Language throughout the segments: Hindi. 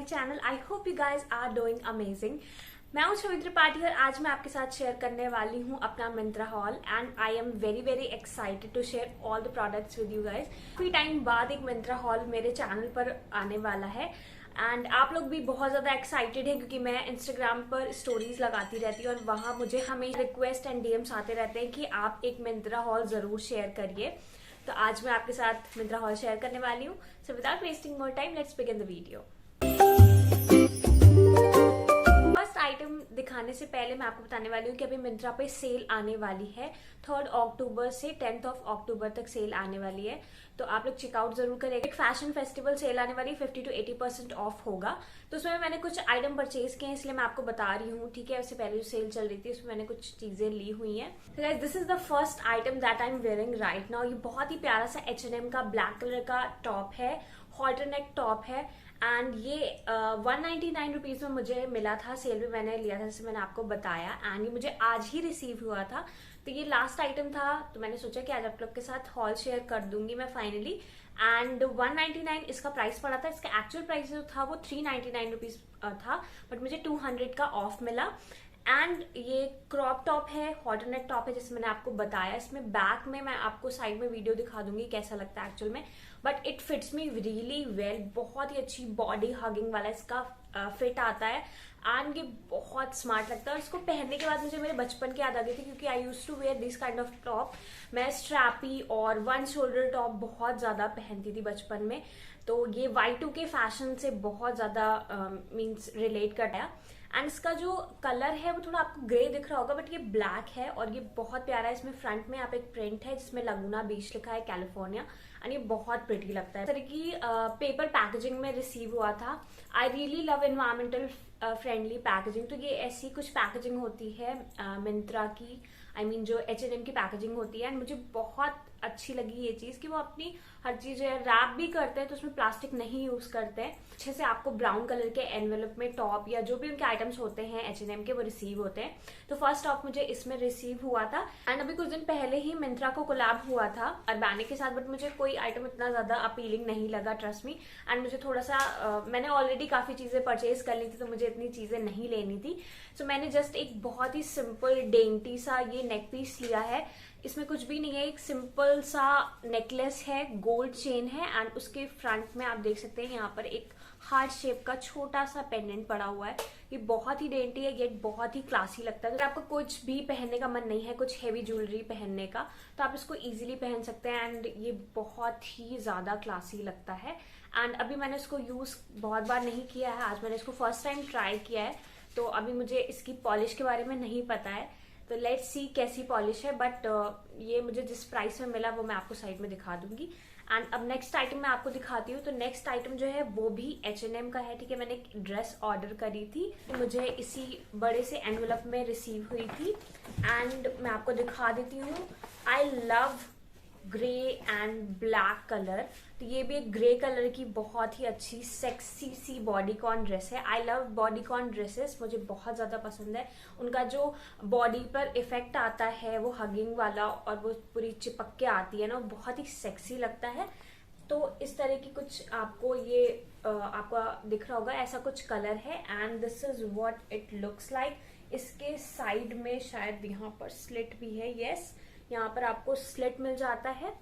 My channel. I hope you guys are doing amazing. मैं हूँ छवि त्रिपाठी और आज मैं आपके साथ शेयर करने वाली हूँ अपना Myntra haul and I am very very excited to share all the products with you guys. काफी टाइम बाद एक मिंत्रा हॉल मेरे चैनल पर आने वाला है एंड आप लोग भी बहुत ज्यादा एक्साइटेड है क्योंकि मैं इंस्टाग्राम पर स्टोरीज लगाती रहती हूँ और वहां मुझे हमेशा रिक्वेस्ट एंड डीएम्स आते रहते हैं कि आप एक मिंत्रा हॉल जरूर शेयर करिए। तो आज मैं आपके साथ मिंत्रा हॉल शेयर करने वाली हूँ। So without wasting more time let's begin the video. First item दिखाने से पहले मैं आपको बताने वाली हूँ कि अभी मिंत्रा पे सेल आने वाली है। 3 अक्टूबर से 10 अक्टूबर तक सेल आने वाली है, तो आप लोग चेकआउट जरूर करेंगे। एक फैशन फेस्टिवल सेल आने वाली 50 to 80% ऑफ होगा, तो उसमें मैंने कुछ आइटम परचेज किए हैं इसलिए मैं आपको बता रही हूँ। ठीक है, उससे पहले जो सेल चल रही थी उसमें मैंने कुछ चीजें ली हुई हैं। तो guys this is the first item that I am wearing right now. ये बहुत ही प्यारा सा H&M का ब्लैक कलर का टॉप है, हॉल्टर नेक टॉप है एंड ये 199 रुपीज में मुझे मिला था। सेल में मैंने लिया था जैसे मैंने आपको बताया एंड ये मुझे आज ही रिसीव हुआ था। तो ये लास्ट आइटम था, तो मैंने सोचा कि आज आप लोग के साथ हॉल शेयर कर दूंगी मैं फाइनली। एंड 199 इसका प्राइस पड़ा था। इसका एक्चुअल प्राइस जो था वो 399 रुपीज था, बट मुझे 200 का ऑफ मिला। एंड ये क्रॉप टॉप है, हॉल्टरनेक टॉप है जैसे मैंने आपको बताया। इसमें बैक में मैं आपको साइड में वीडियो दिखा दूंगी कैसा लगता है एक्चुअल में, but it fits me really well. बहुत ही अच्छी बॉडी हगिंग वाला इसका फिट आता है एंड ये बहुत स्मार्ट लगता है। और इसको पहनने के बाद मुझे मेरे बचपन की याद आ गई थी क्योंकि I use to wear this kind of top. मैं स्ट्रैपी और वन शोल्डर टॉप बहुत ज्यादा पहनती थी बचपन में, तो ये Y2K फैशन से बहुत ज्यादा मीन्स रिलेट करता है। एंड इसका जो कलर है वो थोड़ा आपको ग्रे दिख रहा होगा, बट ये ब्लैक है और ये बहुत प्यारा है। इसमें फ्रंट में आप एक प्रिंट है जिसमें लगुना बीच लिखा है कैलिफोर्निया एंड ये बहुत प्रिटी लगता है। इस तरह की पेपर पैकेजिंग में रिसीव हुआ था। I really love environmental friendly packaging. तो ये ऐसी कुछ पैकेजिंग होती है मिंत्रा की, I mean, जो H&M की पैकेजिंग होती है एंड मुझे बहुत अच्छी लगी ये चीज कि वो अपनी हर चीज रैप भी करते हैं तो उसमें प्लास्टिक नहीं यूज करते हैं। अच्छे से आपको ब्राउन कलर के एनवेलप में टॉप या जो भी उनके आइटम्स होते हैं H&M के वो रिसीव होते हैं। तो फर्स्ट टॉप मुझे इसमें रिसीव हुआ था एंड अभी कुछ दिन पहले ही मिंत्रा को कोलैब हुआ था अरबानी के साथ, बट मुझे कोई आइटम इतना ज्यादा अपीलिंग नहीं लगा, ट्रस्ट मी। एंड मुझे थोड़ा सा मैंने ऑलरेडी काफी चीजें परचेज कर ली थी तो मुझे इतनी चीजें नहीं लेनी थी। सो मैंने जस्ट एक बहुत ही सिंपल डेंटी सा ये नेक पीस लिया है। इसमें कुछ भी नहीं है, एक सिंपल सा नेकलेस है, गोल्ड चेन है एंड उसके फ्रंट में आप देख सकते हैं यहाँ पर एक हार्ट शेप का छोटा सा पेंडेंट पड़ा हुआ है। ये बहुत ही डेंटी है, ये बहुत ही क्लासी लगता है। तो आपको कुछ भी पहनने का मन नहीं है, कुछ हेवी ज्वेलरी पहनने का, तो आप इसको इजीली पहन सकते हैं एंड ये बहुत ही ज्यादा क्लासी लगता है। एंड अभी मैंने इसको यूज बहुत बार नहीं किया है, आज मैंने इसको फर्स्ट टाइम ट्राई किया है, तो अभी मुझे इसकी पॉलिश के बारे में नहीं पता है, तो लेट्स सी कैसी पॉलिश है। बट ये मुझे जिस प्राइस में मिला वो मैं आपको साइड में दिखा दूंगी। एंड अब नेक्स्ट आइटम मैं आपको दिखाती हूँ। तो नेक्स्ट आइटम जो है वो भी H&M का है। ठीक है, मैंने एक ड्रेस ऑर्डर करी थी, मुझे इसी बड़े से एनवेलप में रिसीव हुई थी एंड मैं आपको दिखा देती हूँ। I love grey and black colour. तो ये भी एक ग्रे कलर की बहुत ही अच्छी सेक्सी सी बॉडीकॉन ड्रेस है। आई लव बॉडीकॉन ड्रेसेस, मुझे बहुत ज्यादा पसंद है। उनका जो बॉडी पर इफेक्ट आता है वो हगिंग वाला और वो पूरी चिपक के आती है ना, वो बहुत ही सेक्सी लगता है। तो इस तरह की कुछ आपको ये आपका दिख रहा होगा, ऐसा कुछ कलर है and this is what it looks like. इसके साइड में शायद यहाँ पर स्लिट भी है, यस यहाँ पर आपको स्लिट मिल जाता है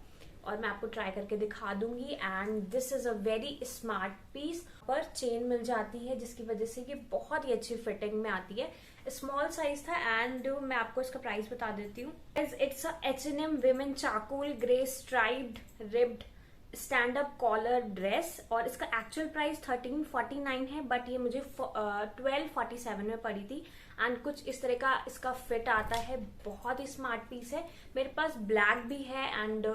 और मैं आपको ट्राई करके दिखा दूंगी। And this is a very smart piece. पर चेन मिल जाती है जिसकी वजह से ये बहुत ही अच्छी फिटिंग में आती है। स्मॉल साइज था एंड मैं आपको इसका प्राइस बता देती हूँ। It's a H&M women charcoal grey striped ribbed stand up collar dress और इसका एक्चुअल प्राइस 1349 है, बट ये मुझे 1247 में पड़ी थी। एंड कुछ इस तरह का इसका फिट आता है, बहुत ही स्मार्ट पीस है। मेरे पास ब्लैक भी है एंड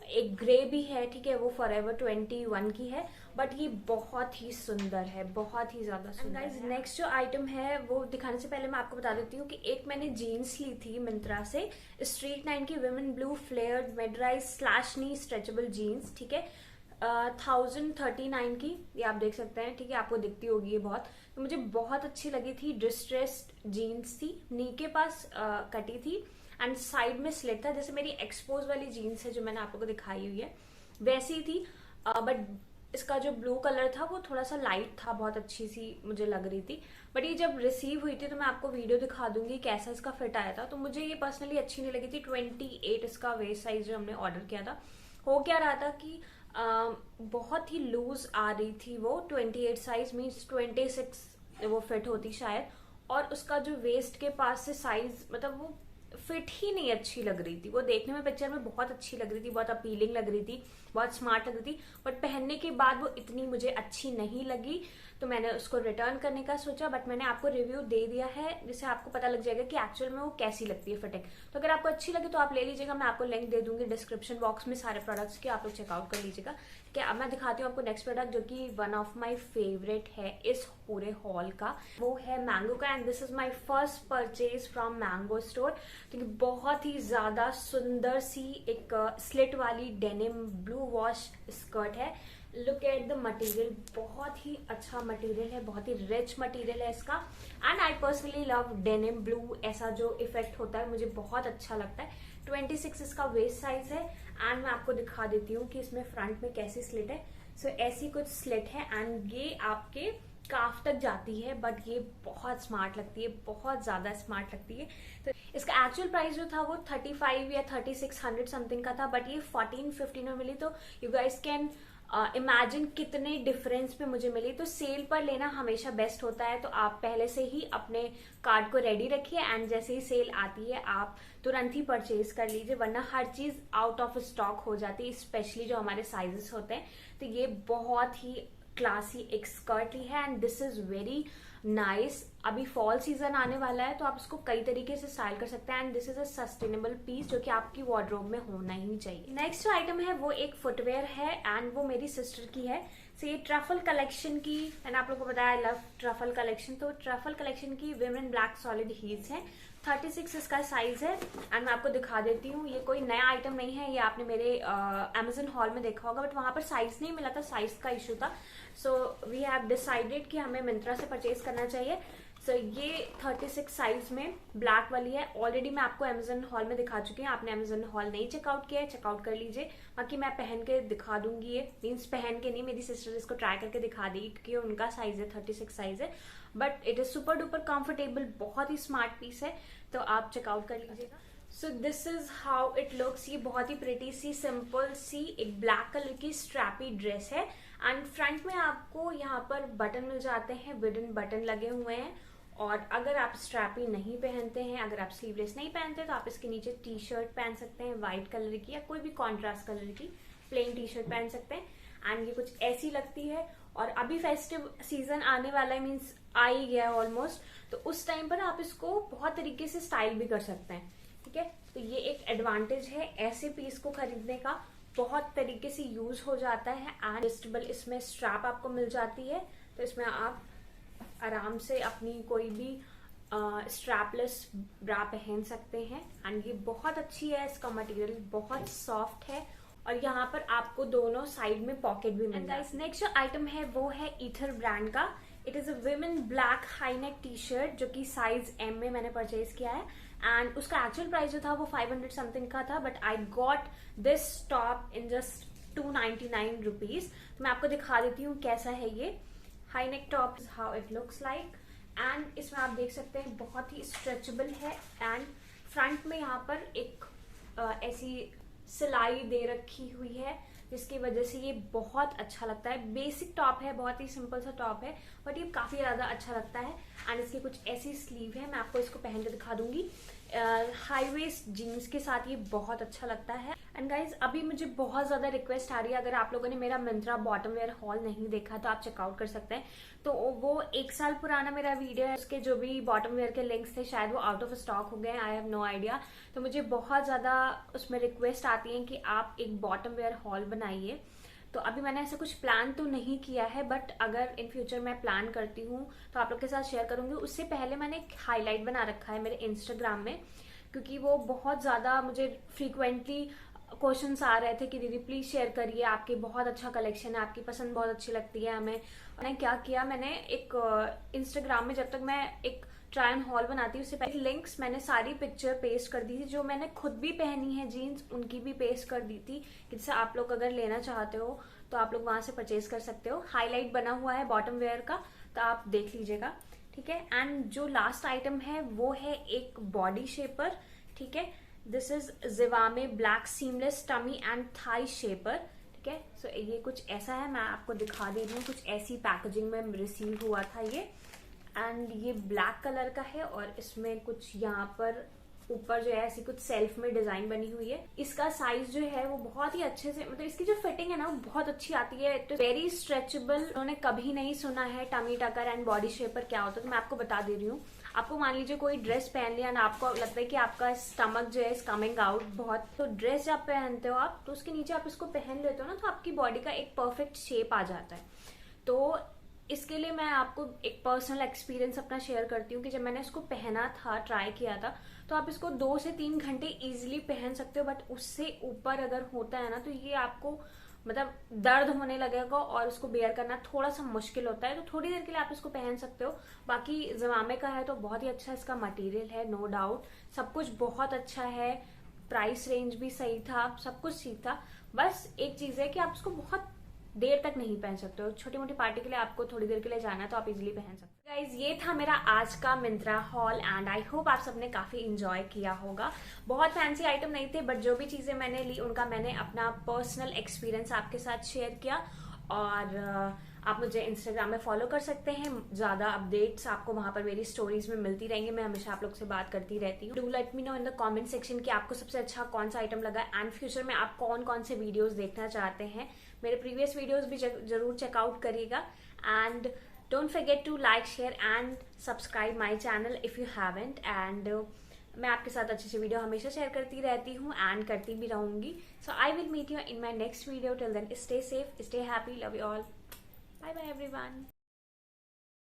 एक ग्रे भी है, ठीक है, वो फॉरएवर 21 की है, बट ये बहुत ही सुंदर है, बहुत ही ज्यादा सुंदर है। नेक्स्ट जो आइटम है वो दिखाने से पहले मैं आपको बता देती हूँ कि एक मैंने जीन्स ली थी मिंत्रा से, स्ट्रीट 9 की women blue flared mid rise slash knee stretchable jeans. ठीक है, 1039 की, ये आप देख सकते हैं। ठीक है, आपको दिखती होगी ये बहुत, तो मुझे बहुत अच्छी लगी थी। डिस्ट्रेस्ड जीन्स थी, नी के पास कटी थी एंड साइड में स्लिट था, जैसे मेरी एक्सपोज वाली जीन्स है जो मैंने आपको दिखाई हुई है वैसी थी, बट इसका जो ब्लू कलर था वो थोड़ा सा लाइट था, बहुत अच्छी सी मुझे लग रही थी। बट ये जब रिसीव हुई थी तो मैं आपको वीडियो दिखा दूंगी कैसा इसका फिट आया था। तो मुझे ये पर्सनली अच्छी नहीं लगी थी। 28 इसका वेस्ट साइज जो हमने ऑर्डर किया था, हो क्या रहा था कि बहुत ही लूज आ रही थी वो। 28 साइज मीन्स 26 वो फिट होती शायद, और उसका जो वेस्ट के पास से साइज मतलब वो फिट ही नहीं अच्छी लग रही थी। वो देखने में पिक्चर में बहुत अच्छी लग रही थी, बहुत अपीलिंग लग रही थी, बहुत स्मार्ट लग रही थी, बट पहनने के बाद वो इतनी मुझे अच्छी नहीं लगी। तो मैंने उसको रिटर्न करने का सोचा, बट मैंने आपको रिव्यू दे दिया है जिससे आपको पता लग जाएगा कि एक्चुअल में वो कैसी लगती है फिटिंग। तो अगर आपको अच्छी लगे तो आप ले लीजिएगा, मैं आपको लिंक दे दूंगी डिस्क्रिप्शन बॉक्स में सारे प्रोडक्ट्स के, आप लोग चेकआउट कर लीजिएगा। क्या अब मैं दिखाती हूँ आपको नेक्स्ट प्रोडक्ट जो कि वन ऑफ माई फेवरेट है इस पूरे हॉल का, वो है मैंगो का। And this is my first purchase from mango store. तो ये बहुत ही ज्यादा सुंदर सी एक स्लिट वाली डेनिम ब्लू वॉश स्कर्ट है। लुक एट द मटेरियल, बहुत ही अच्छा मटेरियल है, बहुत ही रिच मटेरियल है इसका। And I personally love denim blue, ऐसा जो इफेक्ट होता है मुझे बहुत अच्छा लगता है। 26 इसका वेस्ट साइज है। एंड मैं आपको दिखा देती हूँ कि इसमें फ्रंट में कैसी स्लिट है। सो ऐसी कुछ स्लिट है एंड ये आपके काफ तक जाती है, बट ये बहुत स्मार्ट लगती है, बहुत ज्यादा स्मार्ट लगती है। तो इसका एक्चुअल प्राइस जो था वो 35 या 3600 समथिंग का था, बट ये 14-15 में मिली। तो यू गाइस कैन इमेजिन कितने डिफरेंस पे मुझे मिली। तो सेल पर लेना हमेशा बेस्ट होता है, तो आप पहले से ही अपने कार्ड को रेडी रखिए एंड जैसे ही सेल आती है आप तुरंत ही परचेज कर लीजिए, वरना हर चीज आउट ऑफ स्टॉक हो जाती है, स्पेशली जो हमारे साइजेस होते हैं। तो ये बहुत ही क्लासी एक स्कर्ट ही है and this is very nice. अभी फॉल सीजन आने वाला है तो आप इसको कई तरीके से स्टाइल कर सकते हैं and this is a sustainable piece जो कि आपकी वार्डरोब में होना ही चाहिए। नेक्स्ट जो आइटम है वो एक फुटवेयर है एंड वो मेरी सिस्टर की है। सो ये ट्रफल कलेक्शन की, मैंने आप लोगों को बताया आई लव ट्रफल कलेक्शन, तो ट्रफल कलेक्शन की विमेन ब्लैक सॉलिड हील्स है। 36 इसका साइज है एंड मैं आपको दिखा देती हूँ। ये कोई नया आइटम नहीं है, ये आपने मेरे अमेजन हॉल में देखा होगा, बट वहां पर साइज नहीं मिला था, साइज का इशू था। सो वी हैव डिसाइडेड कि हमें मिंत्रा से परचेज करना चाहिए। सो ये 36 साइज में ब्लैक वाली है। ऑलरेडी मैं आपको अमेजन हॉल में दिखा चुकी हूँ, आपने अमेजन हॉल नहीं चेकआउट किया है, चेकआउट कर लीजिए। बाकी मैं पहन के दिखा दूंगी, ये मीन्स पहन के नहीं, मेरी सिस्टर इसको ट्राई करके दिखा देगी क्योंकि उनका साइज है 36 साइज है, but it is super duper comfortable, बहुत ही स्मार्ट पीस है, तो आप चेकआउट कर लीजिएगा। So this is how it looks. ये बहुत ही प्रिटी सी सिंपल सी एक ब्लैक कलर की स्ट्रैपी ड्रेस है एंड फ्रंट में आपको यहाँ पर बटन मिल जाते हैं, वुडन बटन लगे हुए हैं। और अगर आप स्ट्रैपी नहीं पहनते हैं, अगर आप स्लीवलेस नहीं पहनते तो आप इसके नीचे टी शर्ट पहन सकते हैं व्हाइट कलर की या कोई भी कॉन्ट्रास्ट कलर की प्लेन टी शर्ट पहन सकते हैं एंड ये कुछ ऐसी लगती है। और अभी फेस्टिव सीजन आने वाला है, मीन्स आ ही गया है ऑलमोस्ट, तो उस टाइम पर आप इसको बहुत तरीके से स्टाइल भी कर सकते हैं, ठीक है। तो ये एक एडवांटेज है ऐसे पीस को खरीदने का, बहुत तरीके से यूज हो जाता है एंड एडजस्टेबल इसमें स्ट्रैप आपको मिल जाती है, तो इसमें आप आराम से अपनी कोई भी स्ट्रैपलेस ब्रा पहन सकते हैं एंड ये बहुत अच्छी है। इसका मटेरियल बहुत सॉफ्ट है और यहाँ पर आपको दोनों साइड में पॉकेट भी मिल जाए। नेक्स्ट जो आइटम है वो है ईथर ब्रांड का। It is a women black high neck T shirt जो कि साइज एम में मैंने परचेज किया है एंड उसका एक्चुअल प्राइस जो था वो 500 समथिंग का था, but I got this top in just 299 rupees. तो मैं आपको दिखा देती हूँ कैसा है ये high neck top, how it looks like. And इसमें आप देख सकते हैं बहुत ही स्ट्रेचेबल है एंड फ्रंट में यहाँ पर एक ऐसी सिलाई दे रखी हुई है जिसकी वजह से ये बहुत अच्छा लगता है। बेसिक टॉप है, बहुत ही सिंपल सा टॉप है, बट ये काफी ज्यादा अच्छा लगता है एंड इसकी कुछ ऐसी स्लीव है, मैं आपको इसको पहन के दिखा दूंगी। हाई वेस्ट जीन्स के साथ ये बहुत अच्छा लगता है। एंड गाइज अभी मुझे बहुत ज्यादा रिक्वेस्ट आ रही है, अगर आप लोगों ने मेरा मिंत्रा बॉटम वेयर हॉल नहीं देखा तो आप चेकआउट कर सकते हैं। तो वो 1 साल पुराना मेरा वीडियो है, उसके जो भी बॉटम वेयर के लिंक्स थे शायद वो आउट ऑफ स्टॉक हो गए, आई हैव नो आइडिया। तो मुझे बहुत ज्यादा उसमें रिक्वेस्ट आती है कि आप एक बॉटम वेयर हॉल बनाइए। तो अभी मैंने ऐसा कुछ प्लान तो नहीं किया है, बट अगर इन फ्यूचर मैं प्लान करती हूँ तो आप लोग के साथ शेयर करूंगी। उससे पहले मैंने एक हाईलाइट बना रखा है मेरे इंस्टाग्राम में, क्योंकि वो बहुत ज्यादा मुझे फ्रीक्वेंटली क्वेश्चंस आ रहे थे कि दीदी प्लीज शेयर करिए, आपकी बहुत अच्छा कलेक्शन है, आपकी पसंद बहुत अच्छी लगती है हमें। मैंने क्या किया, मैंने एक इंस्टाग्राम में जब तक मैं एक ट्राई ऑन हॉल बनाती हूँ उससे पहले लिंक्स मैंने सारी पिक्चर पेस्ट कर दी थी, जो मैंने खुद भी पहनी है जीन्स उनकी भी पेस्ट कर दी थी, कि जैसे आप लोग अगर लेना चाहते हो तो आप लोग वहां से परचेज कर सकते हो। हाईलाइट बना हुआ है बॉटम वेयर का, तो आप देख लीजिएगा, ठीक है। एंड जो लास्ट आइटम है वो है एक बॉडी शेपर, ठीक है। This is Zivame black seamless tummy and thigh shaper, ठीक है। सो ये कुछ ऐसा है, मैं आपको दिखा दे रही हूँ, कुछ ऐसी पैकेजिंग में रिसीव हुआ था ये। एंड ये ब्लैक कलर का है और इसमें कुछ यहाँ पर ऊपर जो है ऐसी कुछ सेल्फ में डिजाइन बनी हुई है। इसका साइज जो है वो बहुत ही अच्छे से, मतलब इसकी जो फिटिंग है ना वो बहुत अच्छी आती है। It is very stretchable. उन्होंने कभी नहीं सुना है tummy tucker and body shaper क्या होता है, तो मैं आपको बता दे रही हूँ। आपको मान लीजिए कोई ड्रेस पहन लिया ना, आपको लगता है कि आपका स्टमक जो है इज कमिंग आउट बहुत, तो ड्रेस जब पहनते हो आप तो उसके नीचे आप इसको पहन लेते हो ना, तो आपकी बॉडी का एक परफेक्ट शेप आ जाता है। तो इसके लिए मैं आपको एक पर्सनल एक्सपीरियंस अपना शेयर करती हूँ कि जब मैंने इसको पहना था, ट्राई किया था, तो आप इसको 2 से 3 घंटे इजीली पहन सकते हो। बट उससे ऊपर अगर होता है ना तो ये आपको मतलब दर्द होने लगेगा और उसको बेयर करना थोड़ा सा मुश्किल होता है। तो थोड़ी देर के लिए आप इसको पहन सकते हो। बाकी ज़िवामे का है तो बहुत ही अच्छा इसका मटेरियल है, नो डाउट। सब कुछ बहुत अच्छा है, प्राइस रेंज भी सही था, सब कुछ ठीक था। बस एक चीज है कि आप इसको बहुत देर तक नहीं पहन सकते हो। छोटी मोटी पार्टी के लिए आपको थोड़ी देर के लिए जाना है तो आप इजीली पहन सकते हो। गाइज ये था मेरा आज का Myntra haul and I hope आप सबने काफी इंजॉय किया होगा। बहुत फैंसी आइटम नहीं थे, बट जो भी चीजें मैंने ली उनका मैंने अपना पर्सनल एक्सपीरियंस आपके साथ शेयर किया। और आप मुझे इंस्टाग्राम में फॉलो कर सकते हैं, ज्यादा अपडेट्स आपको वहां पर मेरी स्टोरीज में मिलती रहेंगी। मैं हमेशा आप लोग से बात करती रहती हूँ। Do let me know in the comment section कि आपको सबसे अच्छा कौन सा आइटम लगा एंड फ्यूचर में आप कौन कौन से वीडियोस देखना चाहते हैं। मेरे प्रीवियस वीडियोस भी जरूर चेकआउट करिएगा। And don't forget to like, share and subscribe my channel if you haven't. And मैं आपके साथ अच्छी अच्छी वीडियो हमेशा शेयर करती रहती हूँ एंड करती भी रहूंगी। So I will meet you in my next video. Till then stay safe, stay happy, love you all, bye bye everyone.